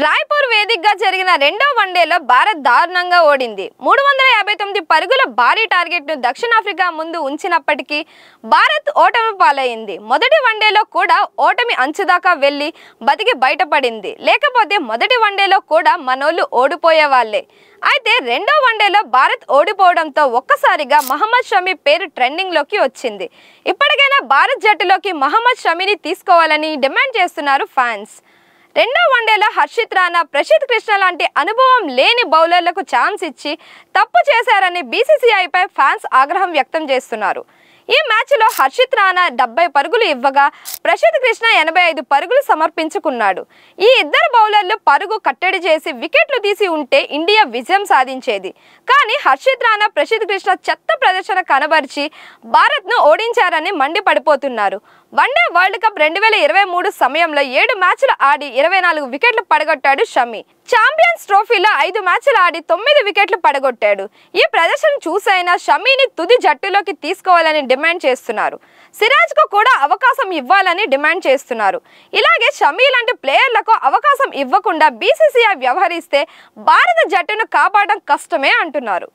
రాయ్పూర్ వేదికగా జరిగిన రెండో వన్డేలో భారత్ దారుణంగా ఓడింది. 359 పరుగుల భారీ టార్గెట్ను దక్షిణాఫ్రికా ముందు ఉంచినప్పటికీ భారత్ ఓటమి పాలైంది. మొదటి వన్డేలో కూడా ఓటమి అంచుదాకా వెళ్లి బతికి బయటపడింది. లేకపోతే మొదటి వన్డేలో కూడా మనోళ్లు ఓడిపోయేవాళ్లే. అయితే రెండో వన్డేలో భారత్ ఓడిపోవడంతో ఒక్కసారిగా మహమ్మద్ షమి పేరు ట్రెండింగ్ లోకి వచ్చింది. ఇప్పటికైనా భారత్ జట్టులోకి మహమ్మద్ షమిని తీసుకోవాలని డిమాండ్ చేస్తున్నారు ఫ్యాన్స్. రెండో వన్డేలో హర్షిత్ రాణా, ప్రసిద్ధ్ కృష్ణ లాంటి అనుభవం లేని బౌలర్లకు ఛాన్స్ ఇచ్చి తప్పు చేశారని బీసీసీఐపై ఫ్యాన్స్ ఆగ్రహం వ్యక్తం చేస్తున్నారు. ఈ మ్యాచ్లో హర్షిత్ రాణా 70 పరుగులు ఇవ్వగా ప్రసిద్ధ్ కృష్ణ 85 పరుగులు సమర్పించుకున్నాడు. ఈ ఇద్దరు బౌలర్లు పరుగు కట్టడి చేసి వికెట్లు తీసి ఉంటే ఇండియా విజయం సాధించేది. కానీ హర్షిత్ రాణా, ప్రసిద్ధ్ కృష్ణ చెత్త ప్రదర్శన కనబరిచి భారత్ను ఓడించారని మండిపడిపోతున్నారు. వన్డే వరల్డ్ కప్ 2023 సమయంలో 7 మ్యాచ్లు ఆడి 24 వికెట్లు పడగొట్టాడు షమి. ఛాంపియన్స్ ట్రోఫీలో 5 మ్యాచ్లు ఆడి 9 వికెట్లు పడగొట్టాడు. ఈ ప్రదర్శన చూసైనా షమిని తుది జట్టులోకి తీసుకోవాలని డిమాండ్ చేస్తున్నారు. సిరాజ్కు కూడా అవకాశం ఇవ్వాలని డిమాండ్ చేస్తున్నారు. ఇలాగే షమి లాంటి ప్లేయర్లకు అవకాశం ఇవ్వకుండా బీసీసీఐ వ్యవహరిస్తే భారత జట్టును కాపాడడం కష్టమే అంటున్నారు.